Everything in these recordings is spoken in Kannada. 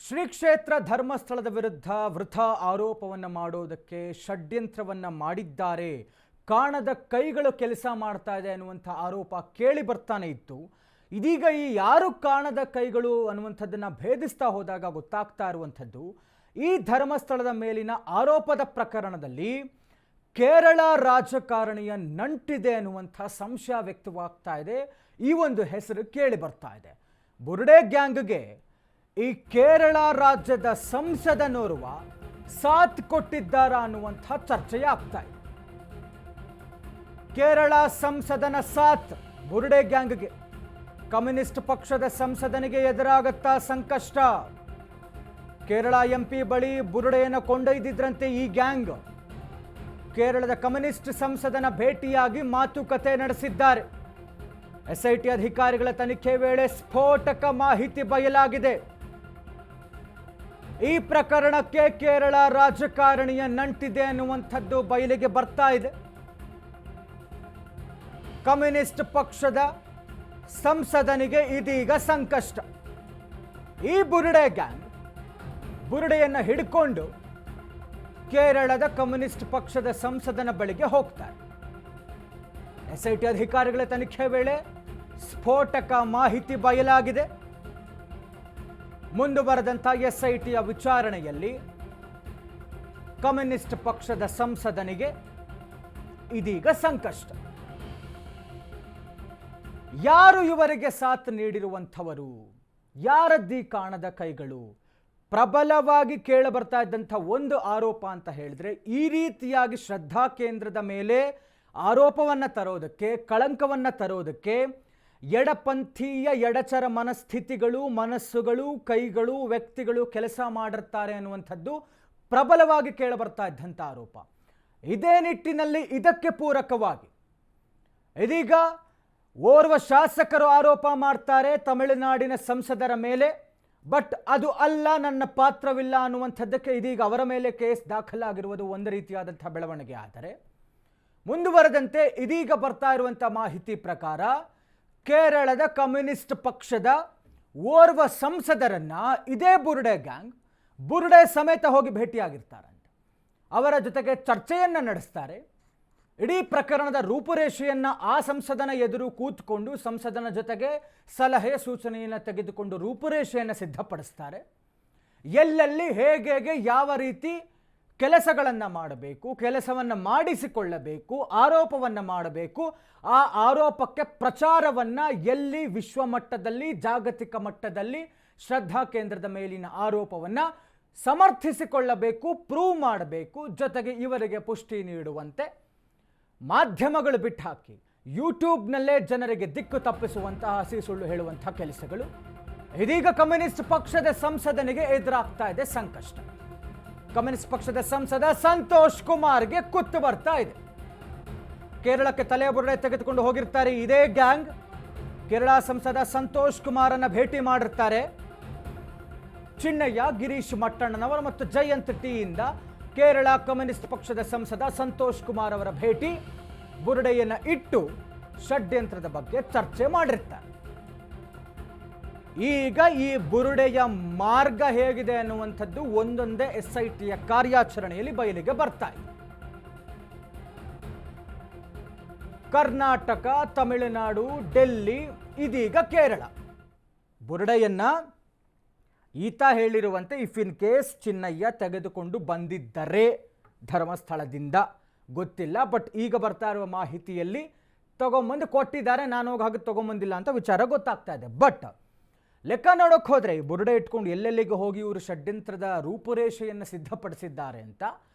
ಶ್ರೀ ಕ್ಷೇತ್ರ ಧರ್ಮಸ್ಥಳದ ವಿರುದ್ಧ ವೃಥಾ ಆರೋಪವನ್ನು ಮಾಡೋದಕ್ಕೆ ಷಡ್ಯಂತ್ರವನ್ನು ಮಾಡಿದ್ದಾರೆ, ಕಾಣದ ಕೈಗಳು ಕೆಲಸ ಮಾಡ್ತಾ ಇದೆ ಅನ್ನುವಂಥ ಆರೋಪ ಕೇಳಿ ಬರ್ತಾನೆ ಇತ್ತು. ಇದೀಗ ಈ ಯಾರು ಕಾಣದ ಕೈಗಳು ಅನ್ನುವಂಥದ್ದನ್ನು ಭೇದಿಸ್ತಾ ಹೋದಾಗ ಗೊತ್ತಾಗ್ತಾ ಇರುವಂಥದ್ದು, ಈ ಧರ್ಮಸ್ಥಳದ ಮೇಲಿನ ಆರೋಪದ ಪ್ರಕರಣದಲ್ಲಿ ಕೇರಳ ರಾಜಕಾರಣಿಯ ನಂಟಿದೆ ಅನ್ನುವಂಥ ಸಂಶಯ ವ್ಯಕ್ತವಾಗ್ತಾ ಇದೆ. ಈ ಒಂದು ಹೆಸರು ಕೇಳಿ ಬರ್ತಾ ಇದೆ. ಬುರುಡೆ ಗ್ಯಾಂಗ್ಗೆ ಈ ಕೇರಳ ರಾಜ್ಯದ ಸಂಸದನೋರ್ವ ಸಾಥ್ ಕೊಟ್ಟಿದ್ದಾರ ಅನ್ನುವಂಥ ಚರ್ಚೆ ಆಗ್ತಾ ಇದೆ. ಕೇರಳ ಸಂಸದನ ಸಾಥ್ ಬುರುಡೆ ಗ್ಯಾಂಗ್ಗೆ, ಕಮ್ಯುನಿಸ್ಟ್ ಪಕ್ಷದ ಸಂಸದನಿಗೆ ಎದುರಾಗುತ್ತಾ ಸಂಕಷ್ಟ. ಕೇರಳ ಎಂಪಿ ಬಳಿ ಬುರುಡೆಯನ್ನು ಕೊಂಡೊಯ್ದಿದ್ರಂತೆ ಈ ಗ್ಯಾಂಗ್. ಕೇರಳದ ಕಮ್ಯುನಿಸ್ಟ್ ಸಂಸದನ ಭೇಟಿಯಾಗಿ ಮಾತುಕತೆ ನಡೆಸಿದ್ದಾರೆ. ಎಸ್ಐಟಿ ಅಧಿಕಾರಿಗಳ ತನಿಖೆ ವೇಳೆ ಸ್ಫೋಟಕ ಮಾಹಿತಿ ಬಯಲಾಗಿದೆ. ಈ ಪ್ರಕರಣಕ್ಕೆ ಕೇರಳ ರಾಜಕಾರಣಿಯ ನಂಟಿದೆ ಅನ್ನುವಂಥದ್ದು ಬಯಲಿಗೆ ಬರ್ತಾ ಇದೆ. ಕಮ್ಯುನಿಸ್ಟ್ ಪಕ್ಷದ ಸಂಸದನಿಗೆ ಇದೀಗ ಸಂಕಷ್ಟ. ಈ ಬುರುಡೆ ಗ್ಯಾಂಗ್ ಬುರುಡೆಯನ್ನು ಹಿಡ್ಕೊಂಡು ಕೇರಳದ ಕಮ್ಯುನಿಸ್ಟ್ ಪಕ್ಷದ ಸಂಸದನ ಬಳಿಗೆ ಹೋಗ್ತಾರೆ. ಎಸ್ಐಟಿ ಅಧಿಕಾರಿಗಳ ತನಿಖೆ ವೇಳೆ ಸ್ಫೋಟಕ ಮಾಹಿತಿ ಬಯಲಾಗಿದೆ. ಮುಂದುವರೆದಂಥ ಎಸ್ಐಟಿಯ ವಿಚಾರಣೆಯಲ್ಲಿ ಕಮ್ಯುನಿಸ್ಟ್ ಪಕ್ಷದ ಸಂಸದನಿಗೆ ಇದೀಗ ಸಂಕಷ್ಟ. ಯಾರು ಇವರಿಗೆ ಸಾಥ್ ನೀಡಿರುವಂಥವರು? ಯಾರದ್ದೀ ಕಾಣದ ಕೈಗಳು? ಪ್ರಬಲವಾಗಿ ಕೇಳಿ ಬರ್ತಾ ಇದ್ದಂಥ ಒಂದು ಆರೋಪ ಅಂತ ಹೇಳಿದ್ರೆ, ಈ ರೀತಿಯಾಗಿ ಶ್ರದ್ಧಾ ಕೇಂದ್ರದ ಮೇಲೆ ಆರೋಪವನ್ನು ತರೋದಕ್ಕೆ, ಕಳಂಕವನ್ನು ತರೋದಕ್ಕೆ ಎಡಪಂಥೀಯ ಎಡಚರ ಮನಸ್ಥಿತಿಗಳು, ಮನಸ್ಸುಗಳು, ಕೈಗಳು, ವ್ಯಕ್ತಿಗಳು ಕೆಲಸ ಮಾಡಿರ್ತಾರೆ ಅನ್ನುವಂಥದ್ದು ಪ್ರಬಲವಾಗಿ ಕೇಳಿಬರ್ತಾ ಇದ್ದಂಥ ಆರೋಪ. ಇದೇ ನಿಟ್ಟಿನಲ್ಲಿ ಇದಕ್ಕೆ ಪೂರಕವಾಗಿ ಇದೀಗ ಓರ್ವ ಶಾಸಕರು ಆರೋಪ ಮಾಡ್ತಾರೆ ತಮಿಳುನಾಡಿನ ಸಂಸದರ ಮೇಲೆ. ಬಟ್ ಅದು ಅಲ್ಲ, ನನ್ನ ಪಾತ್ರವಿಲ್ಲ ಅನ್ನುವಂಥದ್ದಕ್ಕೆ ಇದೀಗ ಅವರ ಮೇಲೆ ಕೇಸ್ ದಾಖಲಾಗಿರುವುದು ಒಂದು ರೀತಿಯಾದಂಥ ಬೆಳವಣಿಗೆ. ಆದರೆ ಮುಂದುವರೆದಂತೆ ಇದೀಗ ಬರ್ತಾ ಇರುವಂಥ ಮಾಹಿತಿ ಪ್ರಕಾರ ಕೇರಳದ ಕಮ್ಯುನಿಸ್ಟ್ ಪಕ್ಷದ ಓರ್ವ ಸಂಸದರನ್ನ ಇದೇ ಬುರುಡೆ ಗ್ಯಾಂಗ್ ಬುರುಡೆ ಸಮೇತ ಹೋಗಿ ಭೇಟಿಯಾಗಿರ್ತಾರಂತೆ. ಅವರ ಜೊತೆಗೆ ಚರ್ಚೆಯನ್ನು ನಡೆಸ್ತಾರೆ. ಇಡೀ ಪ್ರಕರಣದ ರೂಪುರೇಷೆಯನ್ನು ಆ ಸಂಸದನ ಎದುರು ಕೂತ್ಕೊಂಡು ಸಂಸದನ ಜೊತೆಗೆ ಸಲಹೆ ಸೂಚನೆಯನ್ನು ತೆಗೆದುಕೊಂಡು ರೂಪುರೇಷೆಯನ್ನು ಸಿದ್ಧಪಡಿಸ್ತಾರೆ. ಎಲ್ಲೆಲ್ಲಿ ಹೇಗೆ ಯಾವ ರೀತಿ ಕೆಲಸಗಳನ್ನು ಮಾಡಬೇಕು, ಕೆಲಸವನ್ನು ಮಾಡಿಸಿಕೊಳ್ಳಬೇಕು, ಆರೋಪವನ್ನು ಮಾಡಬೇಕು, ಆ ಆರೋಪಕ್ಕೆ ಪ್ರಚಾರವನ್ನು ಎಲ್ಲಿ ವಿಶ್ವಮಟ್ಟದಲ್ಲಿ ಜಾಗತಿಕ ಮಟ್ಟದಲ್ಲಿ ಶ್ರದ್ಧಾ ಕೇಂದ್ರದ ಮೇಲಿನ ಆರೋಪವನ್ನು ಸಮರ್ಥಿಸಿಕೊಳ್ಳಬೇಕು, ಪ್ರೂವ್ ಮಾಡಬೇಕು, ಜೊತೆಗೆ ಇವರಿಗೆ ಪುಷ್ಟಿ ನೀಡುವಂತೆ ಮಾಧ್ಯಮಗಳು ಬಿಟ್ಟು ಹಾಕಿ ಯೂಟ್ಯೂಬ್ನಲ್ಲೇ ಜನರಿಗೆ ದಿಕ್ಕು ತಪ್ಪಿಸುವಂತಹ ಹಸಿ ಸುಳ್ಳು ಹೇಳುವಂತಹ ಕೆಲಸಗಳು ಇದೀಗ ಕಮ್ಯುನಿಸ್ಟ್ ಪಕ್ಷದ ಸಂಸದನಿಗೆ ಎದುರಾಗ್ತಾ ಇದೆ ಸಂಕಷ್ಟ. ಕಮ್ಯುನಿಸ್ಟ್ ಪಕ್ಷದ ಸಂಸದ ಸಂತೋಷ್ ಕುಮಾರ್ಗೆ ಕುತ್ತು ಬರ್ತಾ ಇದೆ. ಕೇರಳಕ್ಕೆ ತಲೆಬುರುಡೆ ತೆಗೆದುಕೊಂಡು ಹೋಗಿರ್ತಾರೆ ಇದೇ ಗ್ಯಾಂಗ್. ಕೇರಳ ಸಂಸದ ಸಂತೋಷ್ ಕುಮಾರನ್ನ ಭೇಟಿ ಮಾಡಿರ್ತಾರೆ. ಚಿನ್ನಯ್ಯ, ಗಿರೀಶ್ ಮಟ್ಟಣ್ಣನವರ ಮತ್ತು ಜಯಂತ್ ಟಿಯಿಂದ ಕೇರಳ ಕಮ್ಯುನಿಸ್ಟ್ ಪಕ್ಷದ ಸಂಸದ ಸಂತೋಷ್ ಕುಮಾರ್ ಅವರ ಭೇಟಿ, ಬುರುಡೆಯನ್ನು ಇಟ್ಟು ಷಡ್ಯಂತ್ರದ ಬಗ್ಗೆ ಚರ್ಚೆ ಮಾಡಿರ್ತಾರೆ. ಈಗ ಈ ಬುರುಡೆಯ ಮಾರ್ಗ ಹೇಗಿದೆ ಅನ್ನುವಂಥದ್ದು ಒಂದೊಂದೇ ಎಸ್ಐಟಿಯ ಕಾರ್ಯಾಚರಣೆಯಲ್ಲಿ ಬಯಲಿಗೆ ಬರ್ತಾ ಇದೆ. ಕರ್ನಾಟಕ, ತಮಿಳುನಾಡು, ಡೆಲ್ಲಿ, ಇದೀಗ ಕೇರಳ. ಬುರುಡೆಯನ್ನ ಈತ ಹೇಳಿರುವಂತೆ ಇಫ್ ಇನ್ ಕೇಸ್ ಚಿನ್ನಯ್ಯ ತೆಗೆದುಕೊಂಡು ಬಂದಿದ್ದರೆ ಧರ್ಮಸ್ಥಳದಿಂದ ಗೊತ್ತಿಲ್ಲ, ಬಟ್ ಈಗ ಬರ್ತಾ ಇರುವ ಮಾಹಿತಿಯಲ್ಲಿ ತಗೊಂಬಂದು ಕೊಟ್ಟಿದ್ದಾರೆ, ನಾನು ಹೋಗಿ ಹಾಗೆ ತಗೊಂಬಂದಿಲ್ಲ ಅಂತ ವಿಚಾರ ಗೊತ್ತಾಗ್ತಾ ಇದೆ. ಬಟ್ ಲೆಕ್ಕ ನೋಡೋಕೆ ಹೋದರೆ ಈ ಬುರುಡೆ ಇಟ್ಕೊಂಡು ಎಲ್ಲೆಲ್ಲಿಗೆ ಹೋಗಿ ಇವರು ಷಡ್ಯಂತ್ರದ ರೂಪುರೇಷೆಯನ್ನು ಸಿದ್ಧಪಡಿಸಿದ್ದಾರೆ ಅಂತ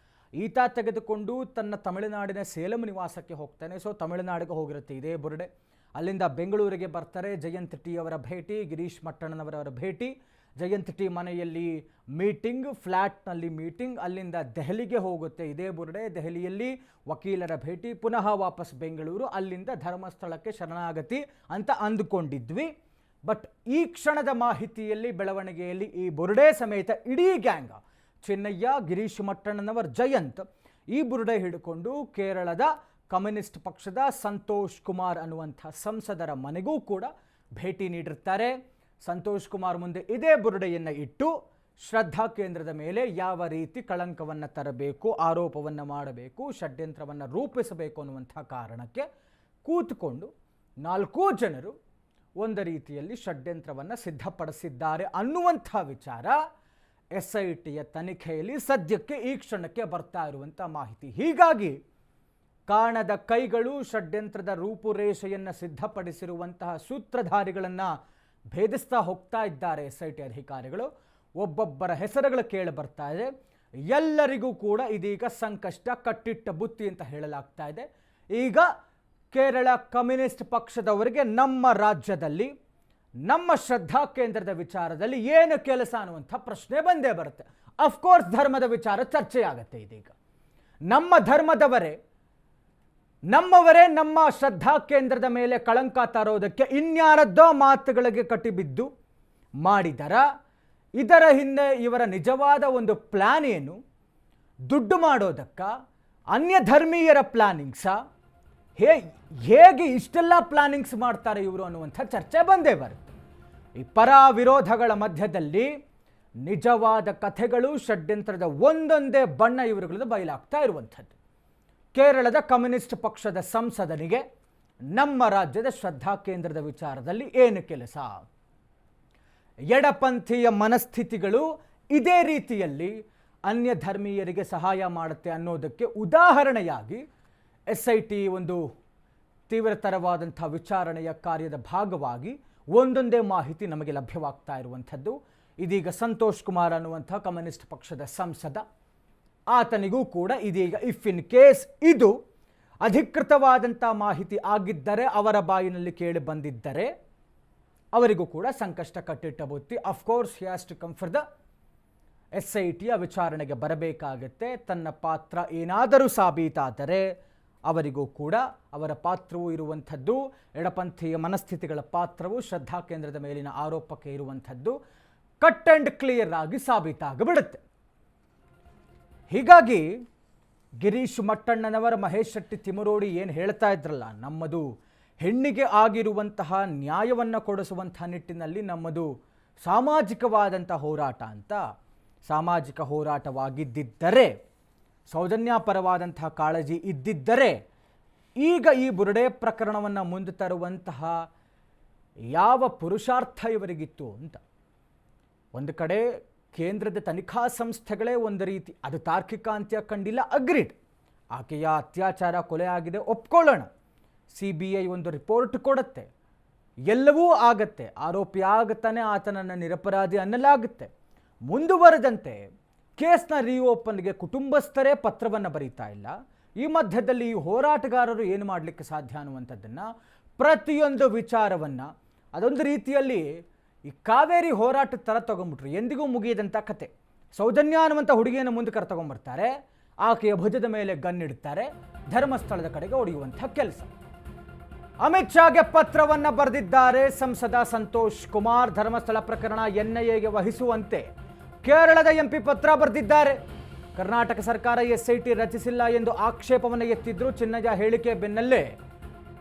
ಈತ ತೆಗೆದುಕೊಂಡು ತನ್ನ ತಮಿಳುನಾಡಿನ ಸೇಲಂ ನಿವಾಸಕ್ಕೆ ಹೋಗ್ತಾನೆ. ಸೊ ತಮಿಳುನಾಡಿಗೆ ಹೋಗಿರುತ್ತೆ ಇದೇ ಬುರುಡೆ. ಅಲ್ಲಿಂದ ಬೆಂಗಳೂರಿಗೆ ಬರ್ತಾರೆ. ಜಯಂತ್ ಟಿ ಅವರ ಭೇಟಿ, ಗಿರೀಶ್ ಮಟ್ಟಣ್ಣನವರವರ ಭೇಟಿ, ಜಯಂತ್ ಟಿ ಮನೆಯಲ್ಲಿ ಮೀಟಿಂಗ್, ಫ್ಲ್ಯಾಟ್ನಲ್ಲಿ ಮೀಟಿಂಗ್, ಅಲ್ಲಿಂದ ದೆಹಲಿಗೆ ಹೋಗುತ್ತೆ ಇದೇ ಬುರುಡೆ. ದೆಹಲಿಯಲ್ಲಿ ವಕೀಲರ ಭೇಟಿ, ಪುನಃ ವಾಪಸ್ ಬೆಂಗಳೂರು, ಅಲ್ಲಿಂದ ಧರ್ಮಸ್ಥಳಕ್ಕೆ ಶರಣಾಗತಿ ಅಂತ ಅಂದುಕೊಂಡಿದ್ವಿ. ಬಟ್ ಈ ಕ್ಷಣದ ಮಾಹಿತಿಯಲ್ಲಿ, ಬೆಳವಣಿಗೆಯಲ್ಲಿ ಈ ಬುರುಡೆ ಸಮೇತ ಇಡೀ ಗ್ಯಾಂಗ್, ಚಿನ್ನಯ್ಯ, ಗಿರೀಶ್ ಮಟ್ಟಣ್ಣನವರ್, ಜಯಂತ್, ಈ ಬುರುಡೆ ಹಿಡ್ಕೊಂಡು ಕೇರಳದ ಕಮ್ಯುನಿಸ್ಟ್ ಪಕ್ಷದ ಸಂತೋಷ್ ಕುಮಾರ್ ಅನ್ನುವಂಥ ಸಂಸದರ ಮನೆಗೂ ಕೂಡ ಭೇಟಿ ನೀಡಿರ್ತಾರೆ. ಸಂತೋಷ್ ಕುಮಾರ್ ಮುಂದೆ ಇದೇ ಬುರುಡೆಯನ್ನು ಇಟ್ಟು ಶ್ರದ್ಧಾ ಕೇಂದ್ರದ ಮೇಲೆ ಯಾವ ರೀತಿ ಕಳಂಕವನ್ನು ತರಬೇಕು, ಆರೋಪವನ್ನು ಮಾಡಬೇಕು, ಷಡ್ಯಂತ್ರವನ್ನು ರೂಪಿಸಬೇಕು ಅನ್ನುವಂಥ ಕಾರಣಕ್ಕೆ ಕೂತ್ಕೊಂಡು 4 ಜನರು ಒಂದು ರೀತಿಯಲ್ಲಿ ಷಡ್ಯಂತ್ರವನ್ನು ಸಿದ್ಧಪಡಿಸಿದ್ದಾರೆ ಅನ್ನುವಂಥ ವಿಚಾರ SITಯ ತನಿಖೆಯಲ್ಲಿ ಸದ್ಯಕ್ಕೆ ಈ ಕ್ಷಣಕ್ಕೆ ಬರ್ತಾ ಇರುವಂಥ ಮಾಹಿತಿ. ಹೀಗಾಗಿ ಕಾಣದ ಕೈಗಳು ಷಡ್ಯಂತ್ರದ ರೂಪುರೇಷೆಯನ್ನು ಸಿದ್ಧಪಡಿಸಿರುವಂತಹ ಸೂತ್ರಧಾರಿಗಳನ್ನು ಭೇದಿಸ್ತಾ ಹೋಗ್ತಾ ಇದ್ದಾರೆ SIT ಅಧಿಕಾರಿಗಳು. ಒಬ್ಬೊಬ್ಬರ ಹೆಸರುಗಳು ಕೇಳಿ ಬರ್ತಾ ಇದೆ. ಎಲ್ಲರಿಗೂ ಕೂಡ ಇದೀಗ ಸಂಕಷ್ಟ ಕಟ್ಟಿಟ್ಟ ಬುತ್ತಿ ಅಂತ ಹೇಳಲಾಗ್ತಾ ಇದೆ. ಈಗ ಕೇರಳ ಕಮ್ಯುನಿಸ್ಟ್ ಪಕ್ಷದವರಿಗೆ ನಮ್ಮ ರಾಜ್ಯದಲ್ಲಿ ನಮ್ಮ ಶ್ರದ್ಧಾ ಕೇಂದ್ರದ ವಿಚಾರದಲ್ಲಿ ಏನು ಕೆಲಸ ಅನ್ನುವಂಥ ಪ್ರಶ್ನೆ ಬಂದೇ ಬರುತ್ತೆ. ಅಫ್ಕೋರ್ಸ್ ಧರ್ಮದ ವಿಚಾರ ಚರ್ಚೆಯಾಗತ್ತೆ. ಇದೀಗ ನಮ್ಮ ಧರ್ಮದವರೇ ನಮ್ಮವರೇ ನಮ್ಮ ಶ್ರದ್ಧಾ ಕೇಂದ್ರದ ಮೇಲೆ ಕಳಂಕ ತರೋದಕ್ಕೆ ಇನ್ಯಾರದ್ದೋ ಮಾತುಗಳಿಗೆ ಕಟ್ಟಿಬಿದ್ದು ಮಾಡಿದರ, ಇದರ ಹಿಂದೆ ಇವರ ನಿಜವಾದ ಒಂದು ಪ್ಲಾನ್ ಏನು, ದುಡ್ಡು ಮಾಡೋದಕ್ಕ, ಅನ್ಯ ಧರ್ಮೀಯರ ಪ್ಲಾನಿಂಗ್ಸಾ, ಹೇಗೆ ಇಷ್ಟೆಲ್ಲ ಪ್ಲಾನಿಂಗ್ಸ್ ಮಾಡ್ತಾರೆ ಇವರು ಅನ್ನುವಂಥ ಚರ್ಚೆ ಬಂದೇ ಬರುತ್ತೆ. ಈ ಪರ ವಿರೋಧಗಳ ಮಧ್ಯದಲ್ಲಿ ನಿಜವಾದ ಕಥೆಗಳು, ಷಡ್ಯಂತ್ರದ ಒಂದೊಂದೇ ಬಣ್ಣ ಇವರುಗಳದ್ದು ಬಯಲಾಗ್ತಾ ಇರುವಂಥದ್ದು. ಕೇರಳದ ಕಮ್ಯುನಿಸ್ಟ್ ಪಕ್ಷದ ಸಂಸದನಿಗೆ ನಮ್ಮ ರಾಜ್ಯದ ಶ್ರದ್ಧಾ ಕೇಂದ್ರದ ವಿಚಾರದಲ್ಲಿ ಏನು ಕೆಲಸ? ಎಡಪಂಥೀಯ ಮನಸ್ಥಿತಿಗಳು ಇದೇ ರೀತಿಯಲ್ಲಿ ಅನ್ಯ ಧರ್ಮೀಯರಿಗೆ ಸಹಾಯ ಮಾಡುತ್ತೆ ಅನ್ನೋದಕ್ಕೆ ಉದಾಹರಣೆಯಾಗಿ SIT ಒಂದು ತೀವ್ರತರವಾದಂಥ ವಿಚಾರಣೆಯ ಕಾರ್ಯದ ಭಾಗವಾಗಿ ಒಂದೊಂದೇ ಮಾಹಿತಿ ನಮಗೆ ಲಭ್ಯವಾಗ್ತಾ ಇರುವಂಥದ್ದು. ಇದೀಗ ಸಂತೋಷ್ ಕುಮಾರ್ ಅನ್ನುವಂಥ ಕಮ್ಯುನಿಸ್ಟ್ ಪಕ್ಷದ ಸಂಸದ, ಆತನಿಗೂ ಕೂಡ ಇದೀಗ ಇಫ್ ಇನ್ ಕೇಸ್ ಇದು ಅಧಿಕೃತವಾದಂಥ ಮಾಹಿತಿ ಆಗಿದ್ದರೆ, ಅವರ ಬಾಯಿನಲ್ಲಿ ಕೇಳಿ ಬಂದಿದ್ದರೆ, ಅವರಿಗೂ ಕೂಡ ಸಂಕಷ್ಟ ಕಟ್ಟಿಟ್ಟ ಬುತ್ತಿ. Of course he has to come for the SITಯ ವಿಚಾರಣೆಗೆ ಬರಬೇಕಾಗತ್ತೆ. ತನ್ನ ಪಾತ್ರ ಏನಾದರೂ ಸಾಬೀತಾದರೆ ಅವರಿಗೂ ಕೂಡ ಅವರ ಪಾತ್ರವೂ ಇರುವಂಥದ್ದು, ಎಡಪಂಥೀಯ ಮನಸ್ಥಿತಿಗಳ ಪಾತ್ರವು ಶ್ರದ್ಧಾ ಕೇಂದ್ರದ ಮೇಲಿನ ಆರೋಪಕ್ಕೆ ಇರುವಂಥದ್ದು ಕಟ್ ಆ್ಯಂಡ್ ಕ್ಲಿಯರ್ ಆಗಿ ಸಾಬೀತಾಗಿಬಿಡುತ್ತೆ. ಹೀಗಾಗಿ ಗಿರೀಶ್ ಮಟ್ಟಣ್ಣನವರ, ಮಹೇಶ್ ಶೆಟ್ಟಿ ತಿಮರೋಡಿ ಏನು ಹೇಳ್ತಾ ಇದ್ರಲ್ಲ, ನಮ್ಮದು ಹೆಣ್ಣಿಗೆ ಆಗಿರುವಂತಹ ನ್ಯಾಯವನ್ನು ಕೊಡಿಸುವಂಥ ನಿಟ್ಟಿನಲ್ಲಿ ನಮ್ಮದು ಸಾಮಾಜಿಕವಾದಂಥ ಹೋರಾಟ ಅಂತ, ಸಾಮಾಜಿಕ ಹೋರಾಟವಾಗಿದ್ದರೆ, ಸೌಜನ್ಯಪರವಾದಂತಹ ಕಾಳಜಿ ಇದ್ದಿದ್ದರೆ ಈಗ ಈ ಬುರುಡೆ ಪ್ರಕರಣವನ್ನು ಮುಂದೆ ತರುವಂತಹ ಯಾವ ಪುರುಷಾರ್ಥ ಇವರಿಗಿತ್ತು ಅಂತ. ಒಂದು ಕಡೆ ಕೇಂದ್ರದ ತನಿಖಾ ಸಂಸ್ಥೆಗಳೇ ಒಂದು ರೀತಿ ಅದು ತಾರ್ಕಿಕ ಅಂತ್ಯ ಕಂಡಿಲ್ಲ, ಅಗ್ರಿಡ್. ಆಕೆಯ ಅತ್ಯಾಚಾರ ಕೊಲೆ ಆಗಿದೆ, ಒಪ್ಕೊಳ್ಳೋಣ. CBI ಒಂದು ರಿಪೋರ್ಟ್ ಕೊಡುತ್ತೆ, ಎಲ್ಲವೂ ಆಗತ್ತೆ, ಆರೋಪಿ ಆಗುತ್ತಾನೆ, ಆತನನ್ನು ನಿರಪರಾಧಿ ಅನ್ನಲಾಗುತ್ತೆ. ಮುಂದುವರೆದಂತೆ ಕೇಸ್ನ ರೀಓಪನ್ಗೆ ಕುಟುಂಬಸ್ಥರೇ ಪತ್ರವನ್ನು ಬರೀತಾ ಇಲ್ಲ. ಈ ಮಧ್ಯದಲ್ಲಿ ಈ ಹೋರಾಟಗಾರರು ಏನು ಮಾಡಲಿಕ್ಕೆ ಸಾಧ್ಯ ಅನ್ನುವಂಥದ್ದನ್ನು, ಪ್ರತಿಯೊಂದು ವಿಚಾರವನ್ನು ಅದೊಂದು ರೀತಿಯಲ್ಲಿ ಈ ಕಾವೇರಿ ಹೋರಾಟದ ಥರ ತೊಗೊಂಡ್ಬಿಟ್ರು. ಎಂದಿಗೂ ಮುಗಿಯದಂಥ ಕತೆ. ಸೌಜನ್ಯ ಅನ್ನುವಂಥ ಹುಡುಗಿಯನ್ನು ಮುಂದೆ ಕರೆತಗೊಂಡ್ಬರ್ತಾರೆ, ಆಕೆಯ ಭುಜದ ಮೇಲೆ ಗನ್ನಿಡ್ತಾರೆ, ಧರ್ಮಸ್ಥಳದ ಕಡೆಗೆ ಹೊಡೆಯುವಂಥ ಕೆಲಸ. ಅಮಿತ್ ಶಾಗೆ ಪತ್ರವನ್ನು ಬರೆದಿದ್ದಾರೆ ಸಂಸದ ಸಂತೋಷ್ ಕುಮಾರ್. ಧರ್ಮಸ್ಥಳ ಪ್ರಕರಣ NIAಗೆ ವಹಿಸುವಂತೆ ಕೇರಳದ MP ಪತ್ರ ಬರೆದಿದ್ದಾರೆ. ಕರ್ನಾಟಕ ಸರ್ಕಾರ SIT ರಚಿಸಿಲ್ಲ ಎಂದು ಆಕ್ಷೇಪವನ್ನು ಎತ್ತಿದ್ರು. ಚಿನ್ನಯ್ಯ ಹೇಳಿಕೆ ಬೆನ್ನಲ್ಲೇ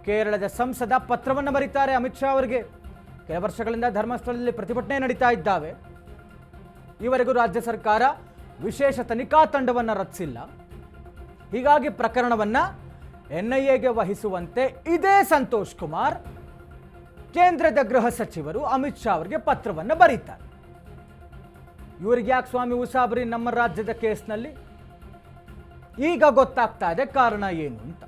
ಕೇರಳದ ಸಂಸದ ಪತ್ರವನ್ನು ಬರೀತಾರೆ ಅಮಿತ್ ಶಾ ಅವರಿಗೆ. ಕೆಲ ವರ್ಷಗಳಿಂದ ಧರ್ಮಸ್ಥಳದಲ್ಲಿ ಪ್ರತಿಭಟನೆ ನಡೀತಾ ಇದ್ದಾವೆ. ಈವರೆಗೂ ರಾಜ್ಯ ಸರ್ಕಾರ ವಿಶೇಷ ತನಿಖಾ ತಂಡವನ್ನು ರಚಿಸಿಲ್ಲ. ಹೀಗಾಗಿ ಪ್ರಕರಣವನ್ನು NIAಗೆ ವಹಿಸುವಂತೆ ಇದೇ ಸಂತೋಷ್ ಕುಮಾರ್ ಕೇಂದ್ರದ ಗೃಹ ಸಚಿವರು ಅಮಿತ್ ಶಾ ಅವರಿಗೆ ಪತ್ರವನ್ನು ಬರೀತಾರೆ. ಇವರಿಗೆ ಯಾಕೆ ಸ್ವಾಮಿ ಉಸಾಬರಿ ನಮ್ಮ ರಾಜ್ಯದ ಕೇಸ್ನಲ್ಲಿ? ಈಗ ಗೊತ್ತಾಗ್ತಾ ಇದೆ ಕಾರಣ ಏನು ಅಂತ.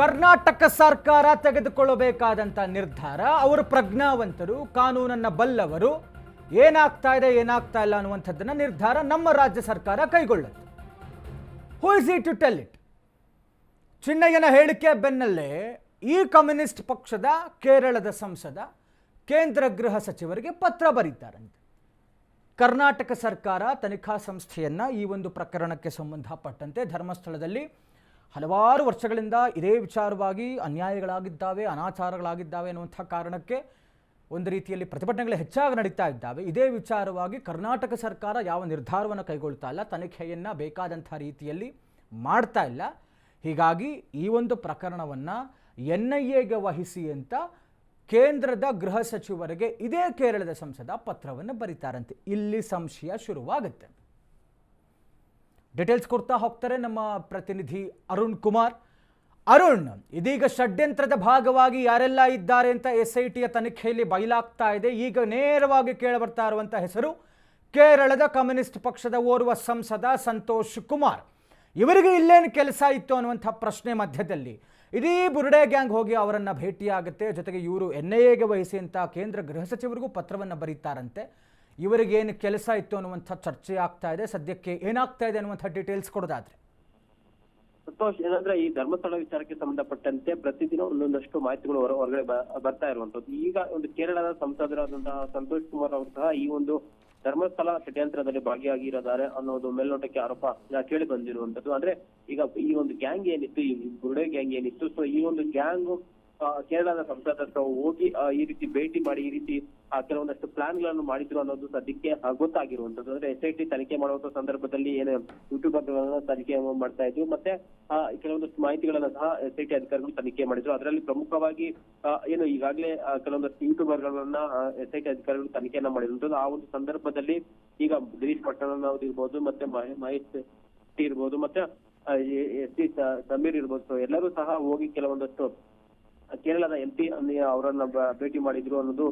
ಕರ್ನಾಟಕ ಸರ್ಕಾರ ತೆಗೆದುಕೊಳ್ಳಬೇಕಾದಂಥ ನಿರ್ಧಾರ, ಅವರು ಪ್ರಜ್ಞಾವಂತರು, ಕಾನೂನನ್ನು ಬಲ್ಲವರು, ಏನಾಗ್ತಾ ಇದೆ ಏನಾಗ್ತಾ ಇಲ್ಲ ಅನ್ನುವಂಥದ್ದನ್ನು ನಿರ್ಧಾರ ನಮ್ಮ ರಾಜ್ಯ ಸರ್ಕಾರ ಕೈಗೊಳ್ಳುತ್ತೆ. Who is it to tell it? ಚಿನ್ನಯ್ಯನ ಹೇಳಿಕೆ ಬೆನ್ನಲ್ಲೇ ಈ ಕಮ್ಯುನಿಸ್ಟ್ ಪಕ್ಷದ ಕೇರಳದ ಸಂಸದ ಕೇಂದ್ರ ಗೃಹ ಸಚಿವರಿಗೆ ಪತ್ರ ಬರೀತಾರಂತೆ. ಕರ್ನಾಟಕ ಸರ್ಕಾರ ತನಿಖಾ ಸಂಸ್ಥೆಯನ್ನು ಈ ಒಂದು ಪ್ರಕರಣಕ್ಕೆ ಸಂಬಂಧಪಟ್ಟಂತೆ ಧರ್ಮಸ್ಥಳದಲ್ಲಿ ಹಲವಾರು ವರ್ಷಗಳಿಂದ ಇದೇ ವಿಚಾರವಾಗಿ ಅನ್ಯಾಯಗಳಾಗಿದ್ದಾವೆ, ಅನಾಚಾರಗಳಾಗಿದ್ದಾವೆ ಅನ್ನುವಂಥ ಕಾರಣಕ್ಕೆ ಒಂದು ರೀತಿಯಲ್ಲಿ ಪ್ರತಿಭಟನೆಗಳು ಹೆಚ್ಚಾಗಿ ನಡೀತಾ ಇದ್ದಾವೆ. ಇದೇ ವಿಚಾರವಾಗಿ ಕರ್ನಾಟಕ ಸರ್ಕಾರ ಯಾವ ನಿರ್ಧಾರವನ್ನು ಕೈಗೊಳ್ತಾ ಇಲ್ಲ, ತನಿಖೆಯನ್ನು ಬೇಕಾದಂಥ ರೀತಿಯಲ್ಲಿ ಮಾಡ್ತಾ ಇಲ್ಲ. ಹೀಗಾಗಿ ಈ ಒಂದು ಪ್ರಕರಣವನ್ನು NIAಗೆ ವಹಿಸಿ ಅಂತ ಕೇಂದ್ರದ ಗೃಹ ಸಚಿವರಿಗೆ ಇದೇ ಕೇರಳದ ಸಂಸದ ಪತ್ರವನ್ನು ಬರೀತಾರಂತೆ. ಇಲ್ಲಿ ಸಂಶಯ ಶುರುವಾಗುತ್ತೆ. ಡೀಟೇಲ್ಸ್ ಕೊಡ್ತಾ ಹೋಗ್ತಾರೆ ನಮ್ಮ ಪ್ರತಿನಿಧಿ ಅರುಣ್ ಕುಮಾರ್. ಅರುಣ್, ಇದೀಗ ಷಡ್ಯಂತ್ರದ ಭಾಗವಾಗಿ ಯಾರೆಲ್ಲ ಇದ್ದಾರೆ ಅಂತ SITಯ ತನಿಖೆಯಲ್ಲಿ ಬಯಲಾಗ್ತಾ ಇದೆ. ಈಗ ನೇರವಾಗಿ ಕೇಳಬರ್ತಾ ಇರುವಂಥ ಹೆಸರು ಕೇರಳದ ಕಮ್ಯುನಿಸ್ಟ್ ಪಕ್ಷದ ಓರ್ವ ಸಂಸದ ಸಂತೋಷ್ ಕುಮಾರ್. ಇವರಿಗೆ ಇಲ್ಲೇನು ಕೆಲಸ ಇತ್ತು ಅನ್ನುವಂಥ ಪ್ರಶ್ನೆ ಮಧ್ಯದಲ್ಲಿ ಇಡೀ ಬುರ್ಡೆ ಗ್ಯಾಂಗ್ ಹೋಗಿ ಅವರನ್ನು ಭೇಟಿಯಾಗುತ್ತೆ. ಜೊತೆಗೆ ಇವರು NIAಗೆ ವಹಿಸಿ ಅಂತ ಕೇಂದ್ರ ಗೃಹ ಸಚಿವರಿಗೂ ಪತ್ರವನ್ನು ಬರೀತಾರಂತೆ. ಇವರಿಗೇನು ಕೆಲಸ ಇತ್ತು ಅನ್ನುವಂಥ ಚರ್ಚೆ ಆಗ್ತಾ ಇದೆ. ಸದ್ಯಕ್ಕೆ ಏನಾಗ್ತಾ ಇದೆ ಅನ್ನುವಂಥ ಡೀಟೇಲ್ಸ್ ಕೊಡೋದಾದ್ರೆ ಸಂತೋಷ್, ಏನಂದ್ರೆ ಈ ಧರ್ಮಸ್ಥಳ ವಿಚಾರಕ್ಕೆ ಸಂಬಂಧಪಟ್ಟಂತೆ ಪ್ರತಿದಿನ ಒಂದೊಂದಷ್ಟು ಮಾಹಿತಿಗಳು ಹೊರಗಡೆ ಬರ್ತಾ ಇರುವಂತದ್ದು. ಈಗ ಒಂದು ಕೇರಳದ ಸಂಸದರಾದಂತಹ ಸಂತೋಷ್ ಕುಮಾರ್ ಅವರು ಸಹ ಈ ಒಂದು ಧರ್ಮಸ್ಥಳ ಷಡ್ಯಂತ್ರದಲ್ಲಿ ಭಾಗಿಯಾಗಿದ್ದಾರೆ ಅನ್ನೋದು ಮೇಲ್ನೋಟಕ್ಕೆ ಆರೋಪ ಕೇಳಿ ಬಂದಿರುವಂತದ್ದು. ಅಂದ್ರೆ ಈಗ ಈ ಒಂದು ಗ್ಯಾಂಗ್ ಏನಿತ್ತು, ಈ ಬುರ್ಡೆ ಗ್ಯಾಂಗ್ ಏನಿತ್ತು, ಸೊ ಈ ಒಂದು ಗ್ಯಾಂಗ್ ಕೇರಳದ ಸಂಸದ ಹತ್ರ ಹೋಗಿ ಈ ರೀತಿ ಭೇಟಿ ಮಾಡಿ ಈ ರೀತಿ ಕೆಲವೊಂದಷ್ಟು ಪ್ಲಾನ್ ಗಳನ್ನು ಮಾಡಿದ್ರು ಅನ್ನೋದು ಸದ್ಯಕ್ಕೆ ಗೊತ್ತಾಗಿರುವಂತದ್ದು. ಅಂದ್ರೆ SIT ತನಿಖೆ ಮಾಡುವಂತ ಸಂದರ್ಭದಲ್ಲಿ ಏನು ಯೂಟ್ಯೂಬರ್ಗಳನ್ನ ತನಿಖೆ ಮಾಡ್ತಾ ಇದ್ರು, ಮತ್ತೆ ಕೆಲವೊಂದಷ್ಟು ಮಾಹಿತಿಗಳನ್ನ ಸಹ SIT ಅಧಿಕಾರಿಗಳು ತನಿಖೆ ಮಾಡಿದ್ರು. ಅದರಲ್ಲಿ ಪ್ರಮುಖವಾಗಿ ಏನು ಈಗಾಗಲೇ ಕೆಲವೊಂದಷ್ಟು ಯೂಟ್ಯೂಬರ್ಗಳನ್ನ SIT ಅಧಿಕಾರಿಗಳು ತನಿಖೆಯನ್ನ ಮಾಡಿರುವಂತದ್ದು. ಆ ಒಂದು ಸಂದರ್ಭದಲ್ಲಿ ಈಗ ಗಿರೀಶ್ ಪಟ್ಟಣ್ ಇರ್ಬೋದು, ಮತ್ತೆ ಮಹೇಶ್ ಇರ್ಬೋದು, ಮತ್ತೆ ST ಸಮೀರ್ ಇರ್ಬೋದು, ಎಲ್ಲರೂ ಸಹ ಹೋಗಿ ಕೆಲವೊಂದಷ್ಟು ಕೇರಳದ MP ಅವರನ್ನ ಭೇಟಿ ಮಾಡಿದ್ರು ಅನ್ನೋದು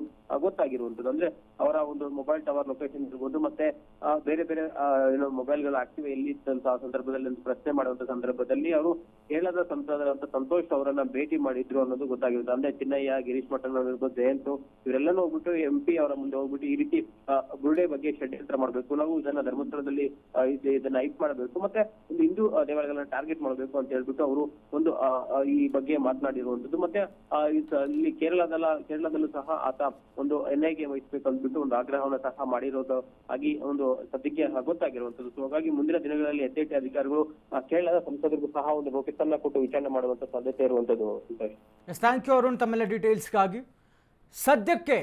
ಗೊತ್ತಾಗಿರುವಂತದ್ದು. ಅಂದ್ರೆ ಅವರ ಒಂದು ಮೊಬೈಲ್ ಟವರ್ ಲೊಕೇಶನ್ ಇರ್ಬೋದು, ಮತ್ತೆ ಬೇರೆ ಬೇರೆ ಏನೋ ಮೊಬೈಲ್ಗಳು ಆಕ್ಟಿವ್ ಎಲ್ಲಿ ಇತ್ತಂತ ಸಂದರ್ಭದಲ್ಲಿ ಪ್ರಶ್ನೆ ಮಾಡುವಂತ ಸಂದರ್ಭದಲ್ಲಿ ಅವರು ಕೇರಳದ ಸಂಸದರಂತ ಸಂತೋಷ್ ಅವರನ್ನ ಭೇಟಿ ಮಾಡಿದ್ರು ಅನ್ನೋದು ಗೊತ್ತಾಗಿರುತ್ತೆ. ಅಂದ್ರೆ ಚಿನ್ನಯ್ಯ, ಗಿರೀಶ್ ಪಟ್ಟಣ್ ಇರ್ಬೋದು, ಜಯಂತ್, ಇವರೆಲ್ಲನೂ ಹೋಗ್ಬಿಟ್ಟು MP ಅವರ ಮುಂದೆ ಹೋಗ್ಬಿಟ್ಟು ಈ ರೀತಿ ಬುರ್ಡೆ ಬಗ್ಗೆ ಷಡ್ಯಂತ್ರ ಮಾಡ್ಬೇಕು, ನಾವು ಇದನ್ನ ಧರ್ಮಸ್ಥಳದಲ್ಲಿ ಇದನ್ನ ಹೈಪ್ ಮಾಡಬೇಕು, ಮತ್ತೆ ಒಂದು ಹಿಂದೂ ದೇವಾಲಯಗಳನ್ನ ಟಾರ್ಗೆಟ್ ಮಾಡಬೇಕು ಅಂತ ಹೇಳ್ಬಿಟ್ಟು ಅವರು ಒಂದು ಈ ಬಗ್ಗೆ ಮಾತನಾಡಿರುವಂತದ್ದು. ಮತ್ತೆ ಇಲ್ಲಿ ಕೇರಳದಲ್ಲೂ ಸಹ ಆತ ಒಂದು NIAಗೆ ವಹಿಸ್ಬೇಕು ಅಂದ್ಬಿಟ್ಟು ಒಂದು ಆಗ್ರಹವನ್ನ ಸಹ ಮಾಡಿರೋದು ಆಗಿ ಒಂದು ಸದ್ಯಕ್ಕೆ ಗೊತ್ತಾಗಿರುವಂತದ್ದು. ಸೊ ಹಾಗಾಗಿ ಮುಂದಿನ ದಿನಗಳಲ್ಲಿ SIT ಅಧಿಕಾರಿಗಳು ಕೇರಳದ ಸಂಸದರಿಗೂ ಸಹ ಒಂದು ನೋಟಿಸ್ ಅನ್ನ ಕೊಟ್ಟು ವಿಚಾರಣೆ ಮಾಡುವಂತ ಸಾಧ್ಯತೆ ಇರುವಂತದ್ದು. ಥ್ಯಾಂಕ್ ಯು ಅರುಣ್ ತಮ್ಮೆಲ್ಲ ಡೀಟೇಲ್ಸ್ಗಾಗಿ. ಸದ್ಯಕ್ಕೆ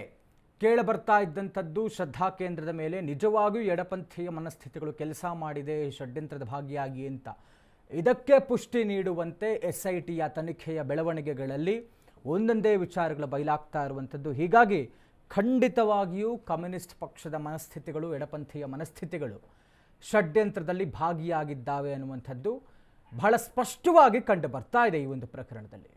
ಕೇಳಬರ್ತಾ ಇದ್ದಂಥದ್ದು ಶ್ರದ್ಧಾ ಕೇಂದ್ರದ ಮೇಲೆ ನಿಜವಾಗಿಯೂ ಎಡಪಂಥೀಯ ಮನಸ್ಥಿತಿಗಳು ಕೆಲಸ ಮಾಡಿದೆ ಷಡ್ಯಂತ್ರದ ಭಾಗಿಯಾಗಿ ಅಂತ. ಇದಕ್ಕೆ ಪುಷ್ಟಿ ನೀಡುವಂತೆ SITಯ ತನಿಖೆಯ ಬೆಳವಣಿಗೆಗಳಲ್ಲಿ ಒಂದೊಂದೇ ವಿಚಾರಗಳು ಬಯಲಾಗ್ತಾ ಇರುವಂಥದ್ದು. ಹೀಗಾಗಿ ಖಂಡಿತವಾಗಿಯೂ ಕಮ್ಯುನಿಸ್ಟ್ ಪಕ್ಷದ ಮನಸ್ಥಿತಿಗಳು, ಎಡಪಂಥೀಯ ಮನಸ್ಥಿತಿಗಳು ಷಡ್ಯಂತ್ರದಲ್ಲಿ ಭಾಗಿಯಾಗಿದ್ದಾವೆ ಅನ್ನುವಂಥದ್ದು ಬಹಳ ಸ್ಪಷ್ಟವಾಗಿ ಕಂಡು ಬರ್ತಾ ಇದೆ ಈ ಒಂದು ಪ್ರಕರಣದಲ್ಲಿ.